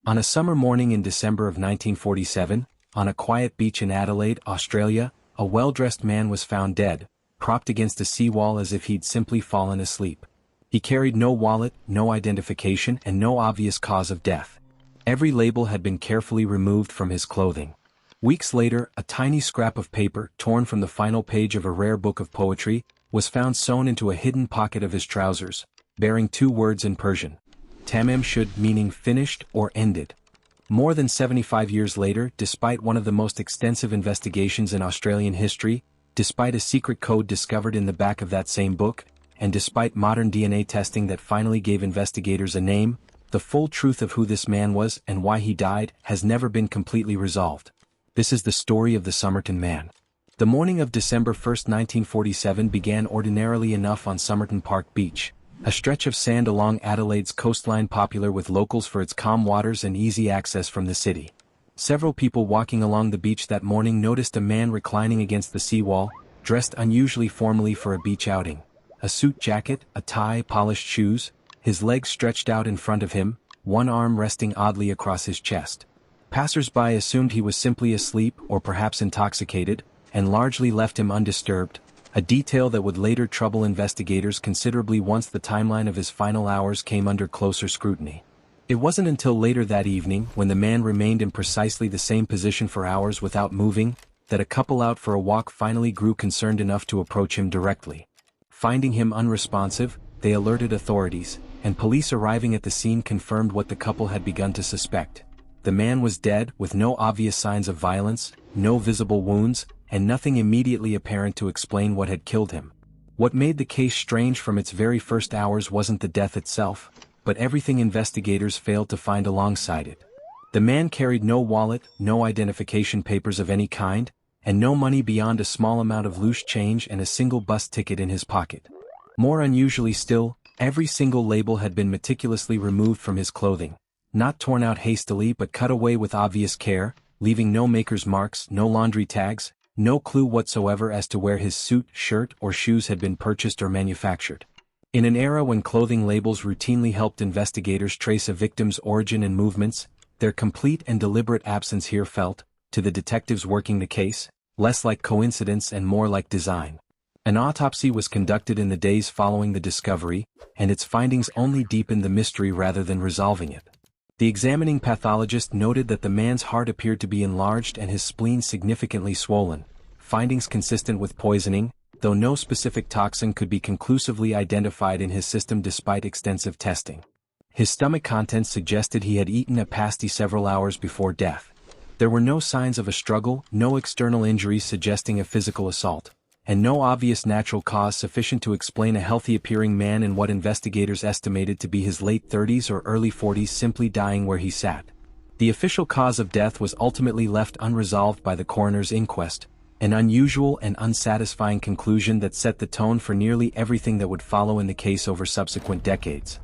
On a summer morning in December of 1947, on a quiet beach in Adelaide, Australia, a well-dressed man was found dead, propped against a seawall as if he'd simply fallen asleep. He carried no wallet, no identification, and no obvious cause of death. Every label had been carefully removed from his clothing. Weeks later, a tiny scrap of paper, torn from the final page of a rare book of poetry, was found sewn into a hidden pocket of his trousers, bearing two words in Persian. Tamam Shud, meaning finished or ended. More than 75 years later, despite one of the most extensive investigations in Australian history, despite a secret code discovered in the back of that same book, and despite modern DNA testing that finally gave investigators a name, the full truth of who this man was and why he died has never been completely resolved. This is the story of the Somerton Man. The morning of December 1, 1947 began ordinarily enough on Somerton Park Beach, a stretch of sand along Adelaide's coastline popular with locals for its calm waters and easy access from the city. Several people walking along the beach that morning noticed a man reclining against the seawall, dressed unusually formally for a beach outing. A suit jacket, a tie, polished shoes, his legs stretched out in front of him, one arm resting oddly across his chest. Passers-by assumed he was simply asleep or perhaps intoxicated, and largely left him undisturbed, a detail that would later trouble investigators considerably once the timeline of his final hours came under closer scrutiny. It wasn't until later that evening, when the man remained in precisely the same position for hours without moving, that a couple out for a walk finally grew concerned enough to approach him directly. Finding him unresponsive, they alerted authorities, and police arriving at the scene confirmed what the couple had begun to suspect. The man was dead, with no obvious signs of violence, no visible wounds, and nothing immediately apparent to explain what had killed him. What made the case strange from its very first hours wasn't the death itself, but everything investigators failed to find alongside it. The man carried no wallet, no identification papers of any kind, and no money beyond a small amount of loose change and a single bus ticket in his pocket. More unusually still, every single label had been meticulously removed from his clothing, not torn out hastily but cut away with obvious care, leaving no maker's marks, no laundry tags, no clue whatsoever as to where his suit, shirt, or shoes had been purchased or manufactured. In an era when clothing labels routinely helped investigators trace a victim's origin and movements, their complete and deliberate absence here felt, to the detectives working the case, less like coincidence and more like design. An autopsy was conducted in the days following the discovery, and its findings only deepened the mystery rather than resolving it. The examining pathologist noted that the man's heart appeared to be enlarged and his spleen significantly swollen, findings consistent with poisoning, though no specific toxin could be conclusively identified in his system despite extensive testing. His stomach contents suggested he had eaten a pasty several hours before death. There were no signs of a struggle, no external injuries suggesting a physical assault, and no obvious natural cause sufficient to explain a healthy-appearing man in what investigators estimated to be his late 30s or early 40s simply dying where he sat. The official cause of death was ultimately left unresolved by the coroner's inquest, an unusual and unsatisfying conclusion that set the tone for nearly everything that would follow in the case over subsequent decades.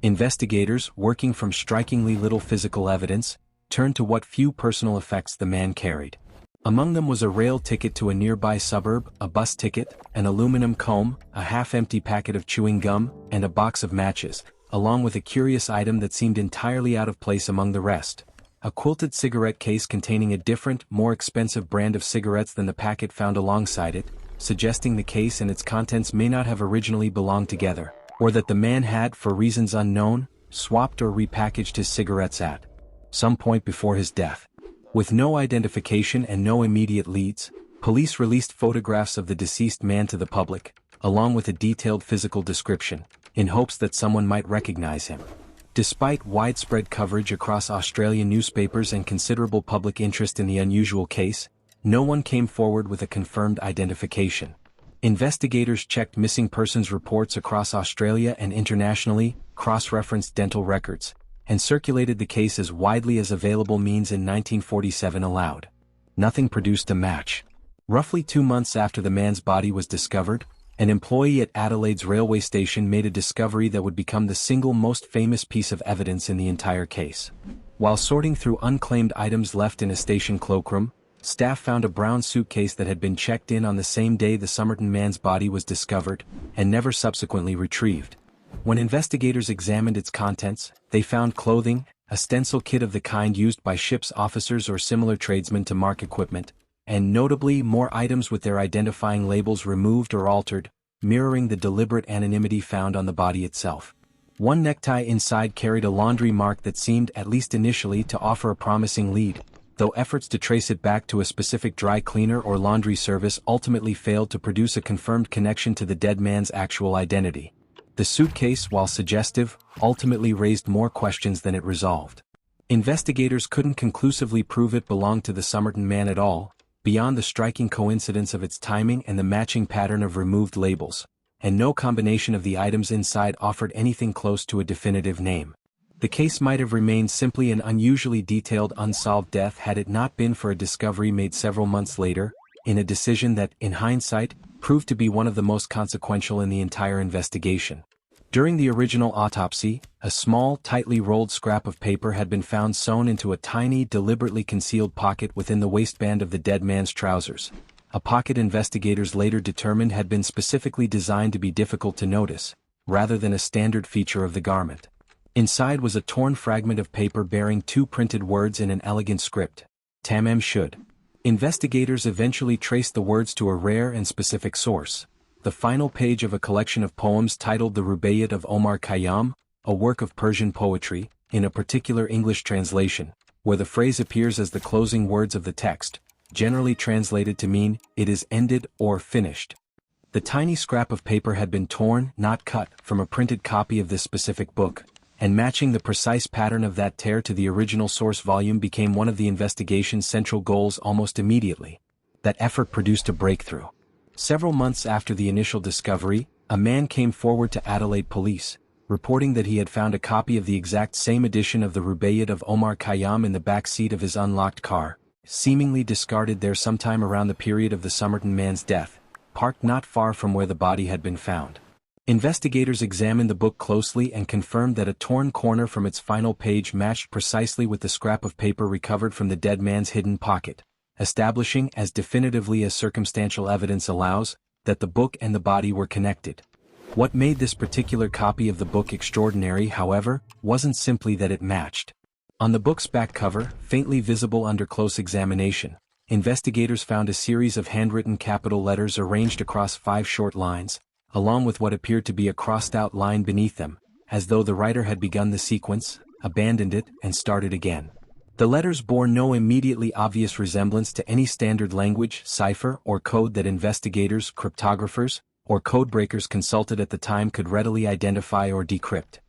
Investigators, working from strikingly little physical evidence, turned to what few personal effects the man carried. Among them was a rail ticket to a nearby suburb, a bus ticket, an aluminum comb, a half-empty packet of chewing gum, and a box of matches, along with a curious item that seemed entirely out of place among the rest: a quilted cigarette case containing a different, more expensive brand of cigarettes than the packet found alongside it, suggesting the case and its contents may not have originally belonged together, or that the man had, for reasons unknown, swapped or repackaged his cigarettes at some point before his death. With no identification and no immediate leads, police released photographs of the deceased man to the public, along with a detailed physical description, in hopes that someone might recognize him. Despite widespread coverage across Australian newspapers and considerable public interest in the unusual case, no one came forward with a confirmed identification. Investigators checked missing persons reports across Australia and internationally, cross-referenced dental records, and circulated the case as widely as available means in 1947 allowed. Nothing produced a match. Roughly 2 months after the man's body was discovered, an employee at Adelaide's railway station made a discovery that would become the single most famous piece of evidence in the entire case. While sorting through unclaimed items left in a station cloakroom, staff found a brown suitcase that had been checked in on the same day the Somerton man's body was discovered, and never subsequently retrieved. When investigators examined its contents, they found clothing, a stencil kit of the kind used by ship's officers or similar tradesmen to mark equipment, and notably more items with their identifying labels removed or altered, mirroring the deliberate anonymity found on the body itself. One necktie inside carried a laundry mark that seemed, at least initially, to offer a promising lead, though efforts to trace it back to a specific dry cleaner or laundry service ultimately failed to produce a confirmed connection to the dead man's actual identity. The suitcase, while suggestive, ultimately raised more questions than it resolved. Investigators couldn't conclusively prove it belonged to the Somerton Man at all, beyond the striking coincidence of its timing and the matching pattern of removed labels, and no combination of the items inside offered anything close to a definitive name. The case might have remained simply an unusually detailed unsolved death had it not been for a discovery made several months later, in a decision that, in hindsight, proved to be one of the most consequential in the entire investigation. During the original autopsy, a small, tightly rolled scrap of paper had been found sewn into a tiny, deliberately concealed pocket within the waistband of the dead man's trousers, a pocket investigators later determined had been specifically designed to be difficult to notice, rather than a standard feature of the garment. Inside was a torn fragment of paper bearing two printed words in an elegant script, Tamam Shud. Investigators eventually traced the words to a rare and specific source, the final page of a collection of poems titled The Rubaiyat of Omar Khayyam, a work of Persian poetry, in a particular English translation, where the phrase appears as the closing words of the text, generally translated to mean, "It is ended" or "finished." The tiny scrap of paper had been torn, not cut, from a printed copy of this specific book, and matching the precise pattern of that tear to the original source volume became one of the investigation's central goals almost immediately. That effort produced a breakthrough. Several months after the initial discovery, a man came forward to Adelaide police, reporting that he had found a copy of the exact same edition of the Rubaiyat of Omar Khayyam in the back seat of his unlocked car, seemingly discarded there sometime around the period of the Somerton man's death, parked not far from where the body had been found. Investigators examined the book closely and confirmed that a torn corner from its final page matched precisely with the scrap of paper recovered from the dead man's hidden pocket, establishing, as definitively as circumstantial evidence allows, that the book and the body were connected. What made this particular copy of the book extraordinary, however, wasn't simply that it matched. On the book's back cover, faintly visible under close examination, investigators found a series of handwritten capital letters arranged across 5 short lines, along with what appeared to be a crossed-out line beneath them, as though the writer had begun the sequence, abandoned it, and started again. The letters bore no immediately obvious resemblance to any standard language, cipher, or code that investigators, cryptographers, or codebreakers consulted at the time could readily identify or decrypt.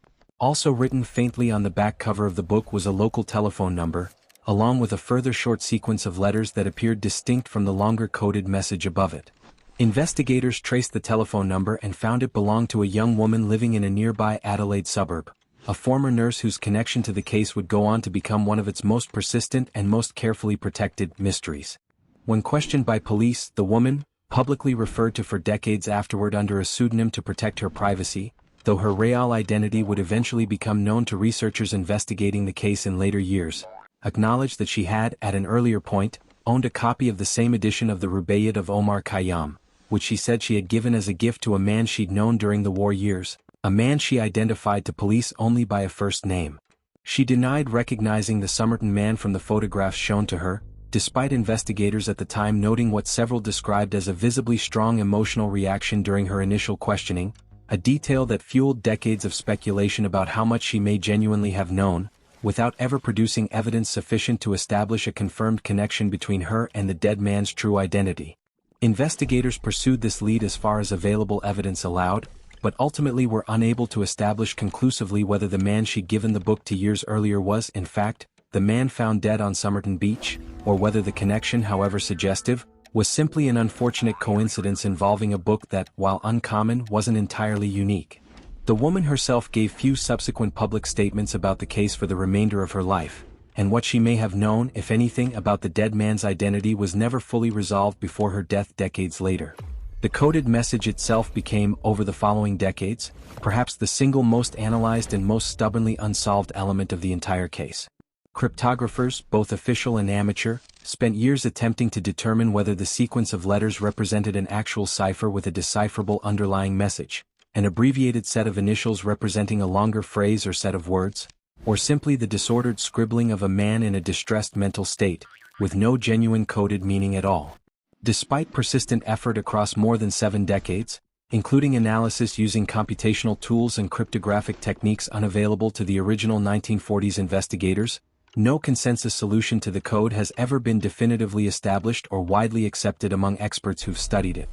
Also written faintly on the back cover of the book was a local telephone number, along with a further short sequence of letters that appeared distinct from the longer coded message above it. Investigators traced the telephone number and found it belonged to a young woman living in a nearby Adelaide suburb, a former nurse whose connection to the case would go on to become one of its most persistent and most carefully protected mysteries. When questioned by police, the woman, publicly referred to for decades afterward under a pseudonym to protect her privacy, though her real identity would eventually become known to researchers investigating the case in later years, acknowledged that she had, at an earlier point, owned a copy of the same edition of the Rubaiyat of Omar Khayyam, which she said she had given as a gift to a man she'd known during the war years, a man she identified to police only by a first name. She denied recognizing the Somerton man from the photographs shown to her, despite investigators at the time noting what several described as a visibly strong emotional reaction during her initial questioning, a detail that fueled decades of speculation about how much she may genuinely have known, without ever producing evidence sufficient to establish a confirmed connection between her and the dead man's true identity. Investigators pursued this lead as far as available evidence allowed, but ultimately were unable to establish conclusively whether the man she'd given the book to years earlier was, in fact, the man found dead on Somerton Beach, or whether the connection, however suggestive, was simply an unfortunate coincidence involving a book that, while uncommon, wasn't entirely unique. The woman herself gave few subsequent public statements about the case for the remainder of her life, and what she may have known, if anything, about the dead man's identity was never fully resolved before her death decades later. The coded message itself became, over the following decades, perhaps the single most analyzed and most stubbornly unsolved element of the entire case. Cryptographers, both official and amateur, spent years attempting to determine whether the sequence of letters represented an actual cipher with a decipherable underlying message, an abbreviated set of initials representing a longer phrase or set of words. or simply the disordered scribbling of a man in a distressed mental state, with no genuine coded meaning at all. Despite persistent effort across more than 7 decades, including analysis using computational tools and cryptographic techniques unavailable to the original 1940s investigators, no consensus solution to the code has ever been definitively established or widely accepted among experts who've studied it.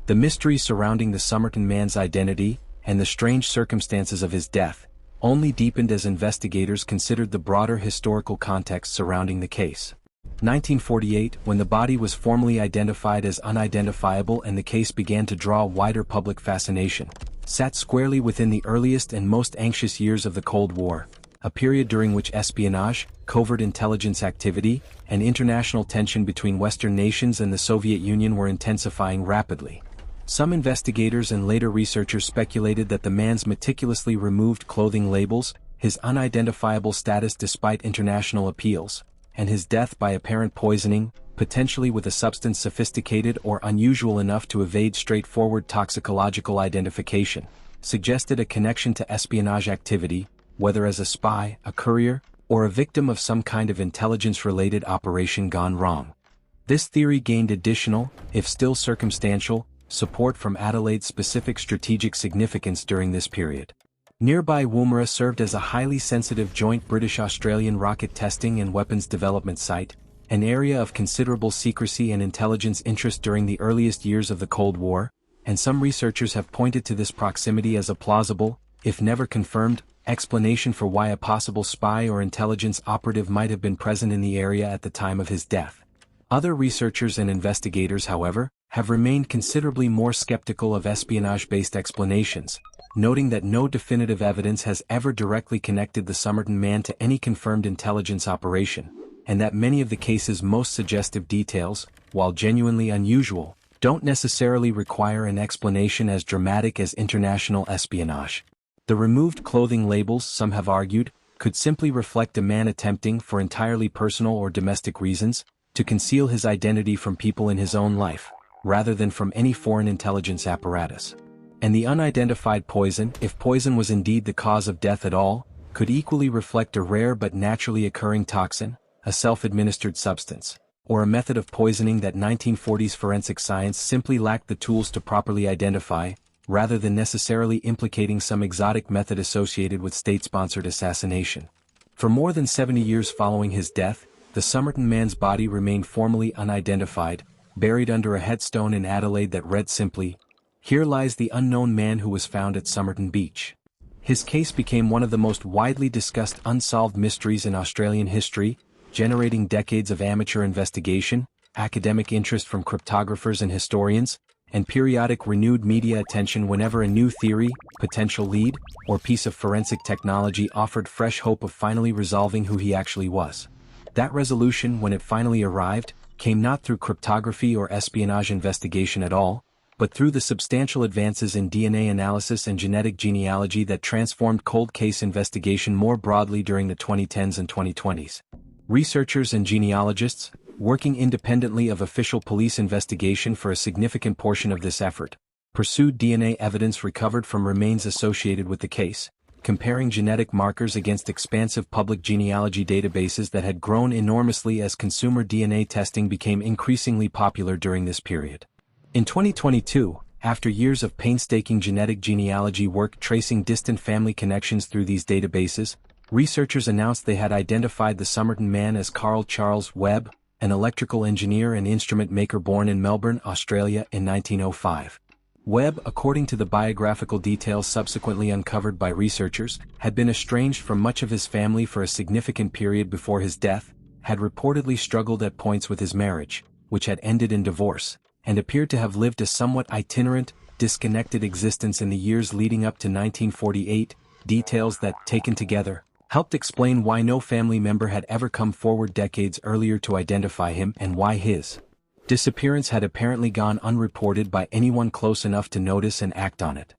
The mystery surrounding the Somerton Man's identity, and the strange circumstances of his death, only deepened as investigators considered the broader historical context surrounding the case. 1948, when the body was formally identified as unidentifiable and the case began to draw wider public fascination, sat squarely within the earliest and most anxious years of the Cold War, a period during which espionage, covert intelligence activity, and international tension between Western nations and the Soviet Union were intensifying rapidly. Some investigators and later researchers speculated that the man's meticulously removed clothing labels, his unidentifiable status despite international appeals, and his death by apparent poisoning, potentially with a substance sophisticated or unusual enough to evade straightforward toxicological identification, suggested a connection to espionage activity, whether as a spy, a courier, or a victim of some kind of intelligence-related operation gone wrong. This theory gained additional, if still circumstantial, support from Adelaide's specific strategic significance during this period. Nearby Woomera served as a highly sensitive joint British-Australian rocket testing and weapons development site, an area of considerable secrecy and intelligence interest during the earliest years of the Cold War, and some researchers have pointed to this proximity as a plausible, if never confirmed, explanation for why a possible spy or intelligence operative might have been present in the area at the time of his death. Other researchers and investigators, however, have remained considerably more skeptical of espionage-based explanations, noting that no definitive evidence has ever directly connected the Somerton Man to any confirmed intelligence operation, and that many of the case's most suggestive details, while genuinely unusual, don't necessarily require an explanation as dramatic as international espionage. The removed clothing labels, some have argued, could simply reflect a man attempting, for entirely personal or domestic reasons, to conceal his identity from people in his own life, rather than from any foreign intelligence apparatus. And the unidentified poison, if poison was indeed the cause of death at all, could equally reflect a rare but naturally occurring toxin, a self-administered substance, or a method of poisoning that 1940s forensic science simply lacked the tools to properly identify, rather than necessarily implicating some exotic method associated with state-sponsored assassination. For more than 70 years following his death, the Somerton Man's body remained formally unidentified, buried under a headstone in Adelaide that read simply, "Here lies the unknown man who was found at Somerton Beach." His case became one of the most widely discussed unsolved mysteries in Australian history, generating decades of amateur investigation, academic interest from cryptographers and historians, and periodic renewed media attention whenever a new theory, potential lead, or piece of forensic technology offered fresh hope of finally resolving who he actually was. That resolution, when it finally arrived, came not through cryptography or espionage investigation at all, but through the substantial advances in DNA analysis and genetic genealogy that transformed cold case investigation more broadly during the 2010s and 2020s. Researchers and genealogists, working independently of official police investigation for a significant portion of this effort, pursued DNA evidence recovered from remains associated with the case, comparing genetic markers against expansive public genealogy databases that had grown enormously as consumer DNA testing became increasingly popular during this period. In 2022, after years of painstaking genetic genealogy work tracing distant family connections through these databases, researchers announced they had identified the Somerton Man as Carl Charles Webb, an electrical engineer and instrument maker born in Melbourne, Australia in 1905. Webb, according to the biographical details subsequently uncovered by researchers, had been estranged from much of his family for a significant period before his death, had reportedly struggled at points with his marriage, which had ended in divorce, and appeared to have lived a somewhat itinerant, disconnected existence in the years leading up to 1948, details that, taken together, helped explain why no family member had ever come forward decades earlier to identify him and why his disappearance had apparently gone unreported by anyone close enough to notice and act on it.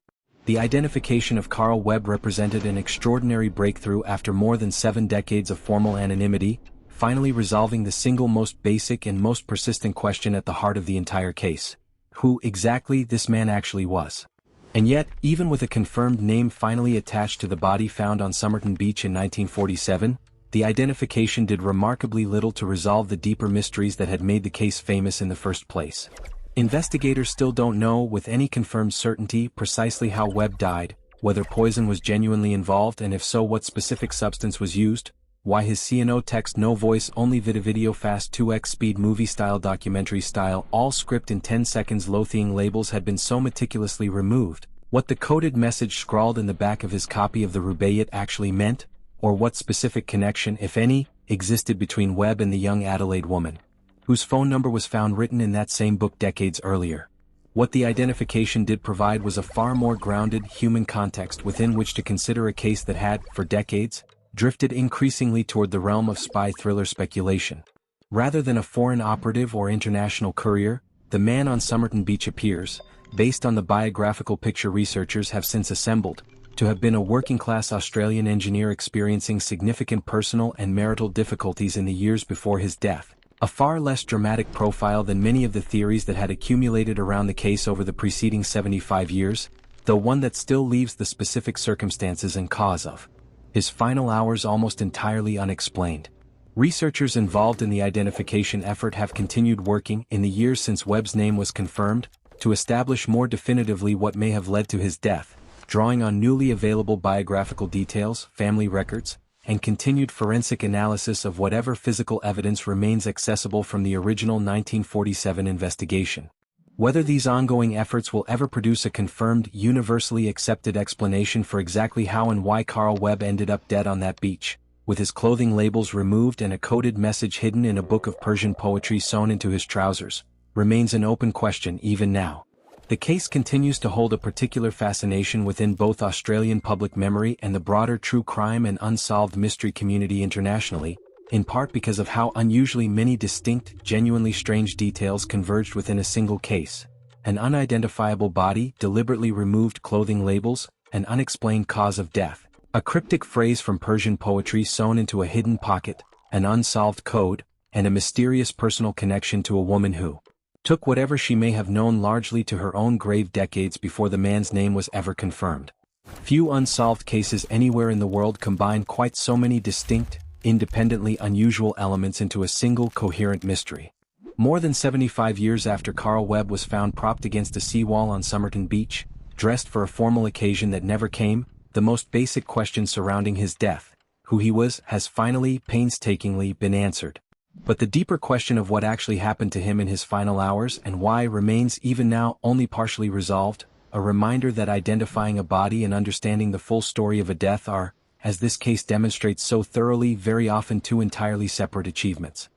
The identification of Carl Webb represented an extraordinary breakthrough after more than 7 decades of formal anonymity, finally resolving the single most basic and most persistent question at the heart of the entire case: who exactly this man actually was. And yet, even with a confirmed name finally attached to the body found on Somerton Beach in 1947, the identification did remarkably little to resolve the deeper mysteries that had made the case famous in the first place. Investigators still don't know with any confirmed certainty precisely how Webb died, whether poison was genuinely involved, and if so, what specific substance was used, why his CNO text no voice only video fast 2x speed movie style documentary style all script in 10 seconds Lothian labels had been so meticulously removed, what the coded message scrawled in the back of his copy of the Rubaiyat actually meant, or what specific connection, if any, existed between Webb and the young Adelaide woman, whose phone number was found written in that same book decades earlier. What the identification did provide was a far more grounded human context within which to consider a case that had, for decades, drifted increasingly toward the realm of spy thriller speculation. Rather than a foreign operative or international courier, the man on Somerton Beach appears, based on the biographical picture researchers have since assembled, to have been a working-class Australian engineer experiencing significant personal and marital difficulties in the years before his death, a far less dramatic profile than many of the theories that had accumulated around the case over the preceding 75 years, though one that still leaves the specific circumstances and cause of his final hours almost entirely unexplained. Researchers involved in the identification effort have continued working in the years since Webb's name was confirmed, to establish more definitively what may have led to his death, drawing on newly available biographical details, family records, and continued forensic analysis of whatever physical evidence remains accessible from the original 1947 investigation. Whether these ongoing efforts will ever produce a confirmed, universally accepted explanation for exactly how and why Carl Webb ended up dead on that beach, with his clothing labels removed and a coded message hidden in a book of Persian poetry sewn into his trousers, remains an open question even now. The case continues to hold a particular fascination within both Australian public memory and the broader true crime and unsolved mystery community internationally, in part because of how unusually many distinct, genuinely strange details converged within a single case: an unidentifiable body, deliberately removed clothing labels, an unexplained cause of death, a cryptic phrase from Persian poetry sewn into a hidden pocket, an unsolved code, and a mysterious personal connection to a woman who took whatever she may have known largely to her own grave decades before the man's name was ever confirmed. Few unsolved cases anywhere in the world combine quite so many distinct, independently unusual elements into a single coherent mystery. More than 75 years after Carl Webb was found propped against a seawall on Somerton Beach, dressed for a formal occasion that never came, the most basic question surrounding his death, who he was, has finally, painstakingly been answered. But the deeper question of what actually happened to him in his final hours and why remains even now only partially resolved, a reminder that identifying a body and understanding the full story of a death are, as this case demonstrates so thoroughly, very often two entirely separate achievements.